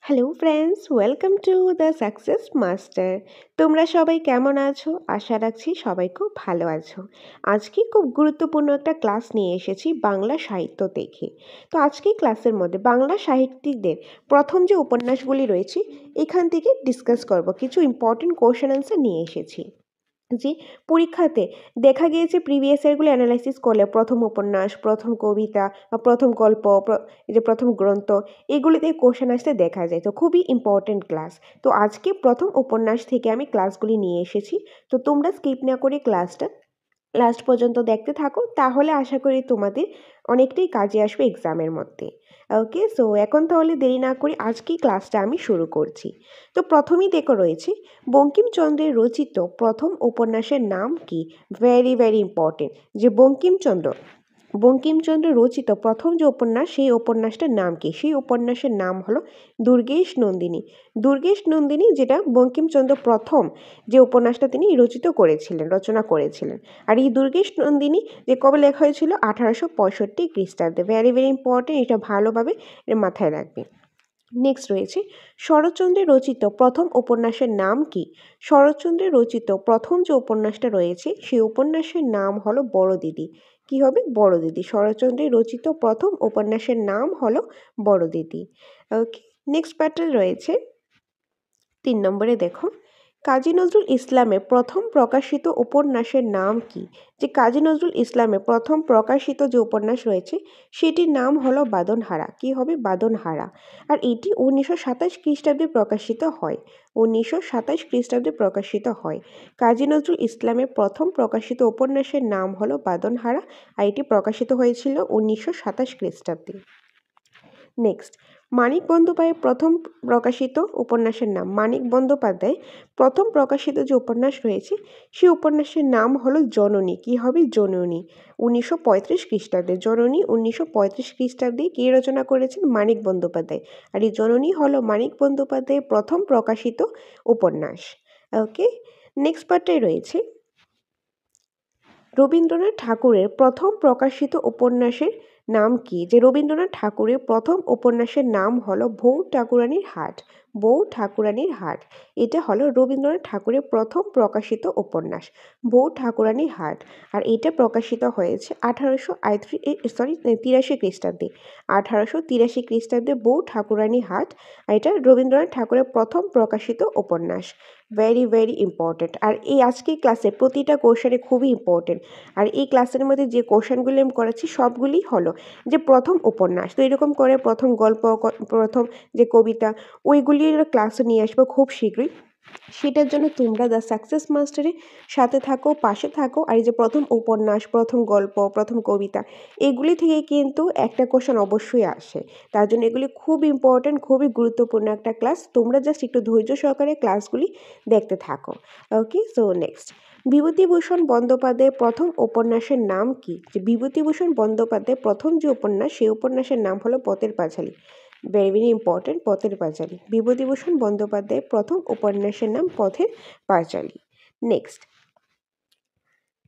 Hello friends, welcome to the success master. তোমরা সবাই কেমন আছো? আশা রাখছি সবাই খুব ভালো আছো। আজকে খুব গুরুত্বপূর্ণ একটা ক্লাস নিয়ে এসেছি বাংলা সাহিত্য থেকে। তো আজকে ক্লাসের মধ্যে বাংলা সাহিত্যিকদের প্রথম যে উপন্যাসগুলি রয়েছে এখান থেকে ডিসকাস করব। কিছু ইম্পর্টেন্ট কোশ্চেন অ্যান্সার নিয়ে এসেছি। যে পরীক্ষাতে দেখা গিয়েছে প্রিভিয়াস ইয়ারগুলো অ্যানালাইসিস করলে প্রথম উপন্যাস, প্রথম কবিতা বা প্রথম গল্প, এই যে প্রথম গ্রন্থ, এগুলিতে কোশ্চেন আসতে দেখা যায়। তো খুবই ইম্পর্টেন্ট ক্লাস। তো আজকে প্রথম উপন্যাস থেকে আমি ক্লাসগুলি নিয়ে এসেছি। তো তোমরা স্কিপ না করে ক্লাসটা লাস্ট পর্যন্ত দেখতে থাকো, তাহলে আশা করি তোমাদের অনেকটাই কাজে আসবে এক্সামের মধ্যে। ওকে, সো এখন তাহলে দেরি না করে আজকেই ক্লাসটা আমি শুরু করছি। তো প্রথমেই দেখো রয়েছে বঙ্কিমচন্দ্রের রচিত প্রথম উপন্যাসের নাম কি? Very very important. যে বঙ্কিমচন্দ্র রচিত প্রথম যে উপন্যাস, সেই উপন্যাসটার নাম কি? সেই উপন্যাসের নাম হলো দুর্গেশ নন্দিনী। দুর্গেশ নন্দিনী, যেটা বঙ্কিমচন্দ্র প্রথম যে উপন্যাসটা তিনি রচনা করেছিলেন। আর এই দুর্গেশ নন্দিনী যে কবে লেখা হয়েছিল? 1865 খ্রিস্টাব্দে। ভেরি ভেরি ইম্পর্টেন্ট, এটা ভালোভাবে মাথায় রাখবে। নেক্সট রয়েছে শরৎচন্দ্রের রচিত প্রথম উপন্যাসের নাম কি? শরৎচন্দ্রের রচিত প্রথম যে উপন্যাসটা রয়েছে সেই উপন্যাসের নাম হলো বড় দিদি। কি হবে? বড় দিদি। শরৎচন্দ্রের রচিত প্রথম উপন্যাসের নাম হলো বড় দিদি। ওকে, নেক্সট প্যাটার্ন রয়েছে 3 নম্বরে। দেখো, কাজী নজরুল ইসলামের প্রথম প্রকাশিত উপন্যাসের নাম কি? যে কাজী নজরুল ইসলামের প্রথম প্রকাশিত যে উপন্যাস রয়েছে সেটির নাম হলো বাঁধনহারা। কি হবে? বাঁধনহারা। আর এটি 1927 খ্রিস্টাব্দে প্রকাশিত হয়। 1927 খ্রিস্টাব্দে প্রকাশিত হয়। কাজী নজরুল ইসলামের প্রথম প্রকাশিত উপন্যাসের নাম হলো বাঁধনহারা, আর এটি প্রকাশিত হয়েছিল 1927 খ্রিস্টাব্দে। নেক্সট, মানিক বন্দ্যোপাধ্যায়ের প্রথম প্রকাশিত উপন্যাসের নাম। মানিক বন্দ্যোপাধ্যায় প্রথম প্রকাশিত যে উপন্যাস রয়েছে সেই উপন্যাসের নাম হলো জননী। কি হবে? জননী। 1935 খ্রিস্টাব্দে। জননী 1935 খ্রিস্টাব্দে কে রচনা করেছেন? মানিক বন্দ্যোপাধ্যায়। আর এই জননী হলো মানিক বন্দ্যোপাধ্যায়ের প্রথম প্রকাশিত উপন্যাস। ওকে, নেক্সট পার্টটাই রয়েছে রবীন্দ্রনাথ ঠাকুরের প্রথম প্রকাশিত উপন্যাসের নাম কি? যে রবীন্দ্রনাথ ঠাকুরের প্রথম উপন্যাসের নাম হলো বউ ঠাকুরানীর হাট। বউ ঠাকুরানীর হাট, এটা হলো রবীন্দ্রনাথ ঠাকুরের প্রথম প্রকাশিত উপন্যাস, বউ ঠাকুরানীর হাট। আর এটা প্রকাশিত হয়েছে 83 খ্রিস্টাব্দে। 1883 খ্রিস্টাব্দে বউ ঠাকুরানী হাট, আর এটা রবীন্দ্রনাথ ঠাকুরের প্রথম প্রকাশিত উপন্যাস। Very very important. আর এই আজকের ক্লাসে প্রতিটা কোশ্চেনে খুবই ইম্পর্টেন্ট। আর এই ক্লাসের মধ্যে যে কোশ্চেনগুলি আমি করাচ্ছি সবগুলি হলো যে প্রথম উপন্যাস। তো এরকম করে প্রথম গল্প, প্রথম যে কবিতা, ওইগুলির ক্লাসও নিয়ে আসবো খুব শীঘ্রই। সেটার জন্য তোমরা দ্য সাকসেস মাস্টারের সাথে থাকো, পাশে থাকো। আর এই যে প্রথম উপন্যাস, প্রথম গল্প, প্রথম কবিতা, এগুলি থেকে কিন্তু একটা কোশ্চেন অবশ্যই আসে। তার জন্য এগুলি খুব ইম্পর্ট্যান্ট, খুবই গুরুত্বপূর্ণ একটা ক্লাস। তোমরা জাস্ট একটু ধৈর্য সহকারে ক্লাসগুলি দেখতে থাকো। ওকে, সো নেক্সট, বিভূতিভূষণ বন্দ্যোপাধ্যায়ের প্রথম উপন্যাসের নাম কি? যে বিভূতিভূষণ বন্দ্যোপাধ্যায়ের প্রথম যে উপন্যাস, সেই উপন্যাসের নাম হলো Pather Panchali. Very very important, Pather Panchali. Bibhutibhushan বন্দ্যোপাধ্যায়ের প্রথম উপন্যাসের নাম পথের পাঁচালী। নেক্সট,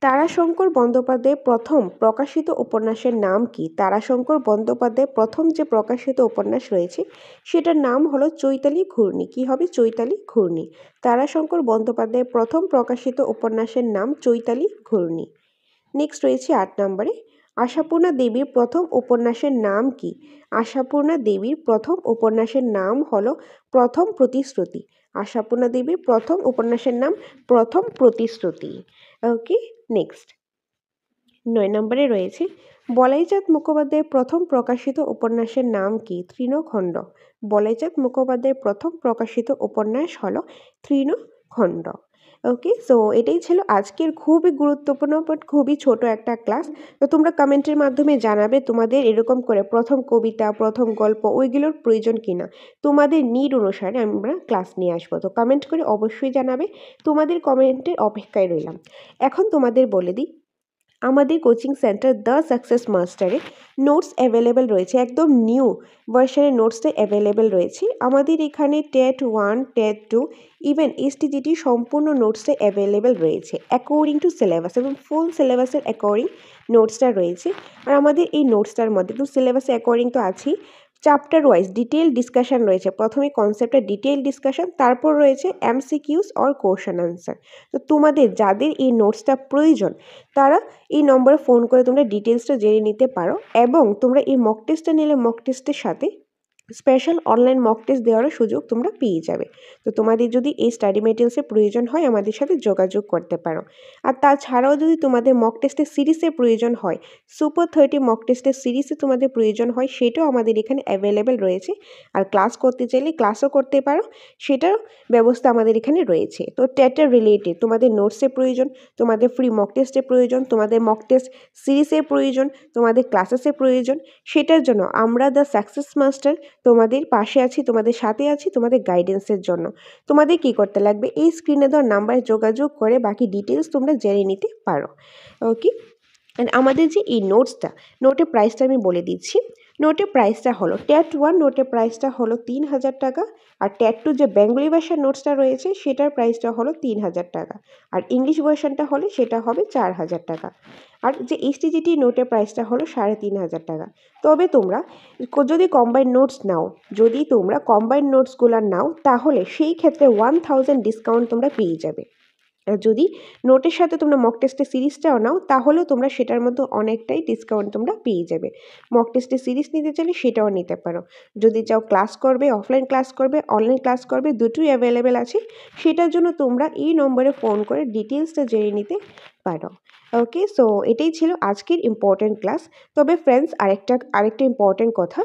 তারাশঙ্কর বন্দ্যোপাধ্যায়ের প্রথম প্রকাশিত উপন্যাসের নাম কি? তারাশঙ্কর বন্দ্যোপাধ্যায়ের প্রথম যে প্রকাশিত উপন্যাস রয়েছে সেটার নাম হলো চৈতালি ঘূর্ণি। কি হবে? চৈতালি ঘূর্ণি। তারাশঙ্কর বন্দ্যোপাধ্যায়ের প্রথম প্রকাশিত উপন্যাসের নাম চৈতালি ঘূর্ণি। নেক্সট রয়েছে 8 নম্বরে, আশাপূর্ণা দেবীর প্রথম উপন্যাসের নাম কি? আশাপূর্ণা দেবীর প্রথম উপন্যাসের নাম হলো প্রথম প্রতিশ্রুতি। আশাপূর্ণা দেবীর প্রথম উপন্যাসের নাম প্রথম প্রতিশ্রুতি। ওকে, নেক্সট 9 নম্বরে রয়েছে বলাইচাঁদ মুখোপাধ্যায়ের প্রথম প্রকাশিত উপন্যাসের নাম কি? তৃণখণ্ড। বলাইচাঁদ মুখোপাধ্যায়ের প্রথম প্রকাশিত উপন্যাস হলো তৃণখণ্ড। ওকে, সো এটাই ছিল আজকের খুবই গুরুত্বপূর্ণ বাট খুবই ছোট একটা ক্লাস। তো তোমরা কমেন্টের মাধ্যমে জানাবে তোমাদের এরকম করে প্রথম কবিতা, প্রথম গল্প, ওইগুলোর প্রয়োজন কিনা। তোমাদের নিড অনুসারে আমরা ক্লাস নিয়ে আসবো। তো কমেন্ট করে অবশ্যই জানাবে। তোমাদের কমেন্টের অপেক্ষায় রইলাম। এখন তোমাদের বলে দিই, আমাদের কোচিং সেন্টার দ্য সাকসেস মাস্টারে নোটস অ্যাভেলেবেল রয়েছে। একদম নিউ ভার্সনের নোটসটা অ্যাভেলেবেল রয়েছে আমাদের এখানে। টেট 1, টেট 2, ইভেন এসটিজিটি সম্পূর্ণ নোটসটা অ্যাভেলেবেল রয়েছে অ্যাকর্ডিং টু সিলেবাস, এবং ফুল সিলেবাসের অ্যাকর্ডিং নোটসটা রয়েছে। আর আমাদের এই নোটসটার মধ্যে তো সিলেবাসের অ্যাকর্ডিং তো আছেই, চ্যাপ্টার ওয়াইজ ডিটেইল ডিসকাশন রয়েছে। প্রথমে কনসেপ্টের ডিটেইল ডিসকাশন, তারপর রয়েছে এমসিকিউস অর কোশ্চেন আনসার। তো তোমাদের যাদের এই নোটসটা প্রয়োজন তারা এই নম্বরে ফোন করে তোমরা ডিটেলসটা জেনে নিতে পারো, এবং তোমরা এই মক টেস্টটা নিলে মক টেস্টের সাথে স্পেশাল অনলাইন মক টেস্ট দেওয়ারও সুযোগ তোমরা পেয়ে যাবে। তো তোমাদের যদি এই স্টাডি মেটেরিয়ালসের প্রয়োজন হয় আমাদের সাথে যোগাযোগ করতে পারো। আর তাছাড়াও যদি তোমাদের মক টেস্টের সিরিজের প্রয়োজন হয়, সুপার 30 মক টেস্টের সিরিজে তোমাদের প্রয়োজন হয়, সেটাও আমাদের এখানে অ্যাভেলেবেল রয়েছে। আর ক্লাস করতে চাইলে ক্লাসও করতে পারো, সেটার ব্যবস্থা আমাদের এখানে রয়েছে। তো টেটের রিলেটেড তোমাদের নোটসের প্রয়োজন, তোমাদের ফ্রি মক টেস্টের প্রয়োজন, তোমাদের মক টেস্ট সিরিজের প্রয়োজন, তোমাদের ক্লাসেসের প্রয়োজন, সেটার জন্য আমরা দ্য সাকসেস মাস্টার তোমাদের পাশে আছি, তোমাদের সাথে আছি, তোমাদের গাইডেন্সের জন্য। তোমাদের কি করতে লাগবে, এই স্ক্রিনে দেওয়া নাম্বারে যোগাযোগ করে বাকি ডিটেলস তোমরা জেনে নিতে পারো। ওকে, অ্যান্ড আমাদের যে এই নোটের প্রাইসটা আমি বলে দিচ্ছি। নোটের প্রাইসটা হলো ট্যাট 1 নোটের প্রাইসটা হলো 3000 টাকা, আর ট্যাট 2 যে বেঙ্গলি ভাষার নোটসটা রয়েছে সেটার প্রাইসটা হলো 3000 টাকা, আর ইংলিশ ভার্সনটা হলে সেটা হবে 4000 টাকা। আর যে এইচটিজিটি নোটের প্রাইসটা হলো 3500 টাকা। তবে তোমরা যদি কম্বাইন নোটস নাও, যদি তোমরা কম্বাইন নোটসগুলো নাও তাহলে সেই ক্ষেত্রে 1000 ডিসকাউন্ট তোমরা পেয়ে যাবে। আর যদি নোটের সাথে তোমরা মক টেস্টের সিরিজটাও নাও তাহলেও তোমরা সেটার মধ্যে অনেকটাই ডিসকাউন্ট তোমরা পেয়ে যাবে। মক টেস্টের সিরিজ নিতে চাইলে সেটাও নিতে পারো। যদি চাও ক্লাস করবে, অফলাইন ক্লাস করবে, অনলাইন ক্লাস করবে, দুটোই অ্যাভেলেবেল আছে। সেটার জন্য তোমরা এই নম্বরে ফোন করে ডিটেলসটা জেনে নিতে পারো। ওকে, সো এটাই ছিল আজকের ইম্পর্ট্যান্ট ক্লাস। তবে ফ্রেন্ডস আরেকটা ইম্পর্ট্যান্ট কথা,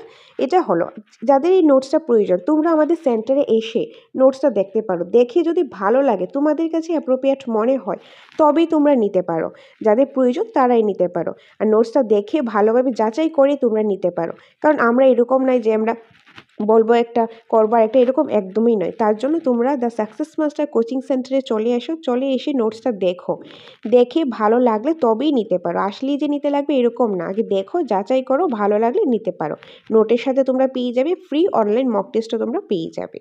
এটা হলো যাদের এই নোটসটা প্রয়োজন তোমরা আমাদের সেন্টারে এসে নোটসটা দেখতে পারো। দেখে যদি ভালো লাগে, তোমাদের কাছে অ্যাপ্রোপ্রিয়েট মনে হয়, তবেই তোমরা নিতে পারো। যাদের প্রয়োজন তারাই নিতে পারো। আর নোটসটা দেখে ভালোভাবে যাচাই করে তোমরা নিতে পারো। কারণ আমরা এরকম নয় যে আমরা বলবো একটা করবার একটা, এরকম একদমই নয়। তার জন্য তোমরা দ্য সাকসেস মাস্টার কোচিং সেন্টারে চলে এসো, চলে এসে নোটসটা দেখো, দেখে ভালো লাগলে তবেই নিতে পারো। আসলেই যে নিতে লাগবে এরকম না, আগে দেখো, যাচাই করো, ভালো লাগলে নিতে পারো। নোটের সাথে তোমরা পেয়ে যাবে ফ্রি অনলাইন মক টেস্টও তোমরা পেয়ে যাবে।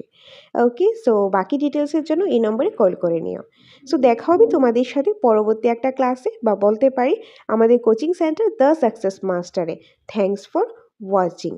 ওকে, সো বাকি ডিটেলসের জন্য এই নম্বরে কল করে নিও। সো দেখা হবে তোমাদের সাথে পরবর্তী একটা ক্লাসে, বা বলতে পারি আমাদের কোচিং সেন্টার দ্য সাকসেস মাস্টারে। Thanks for watching.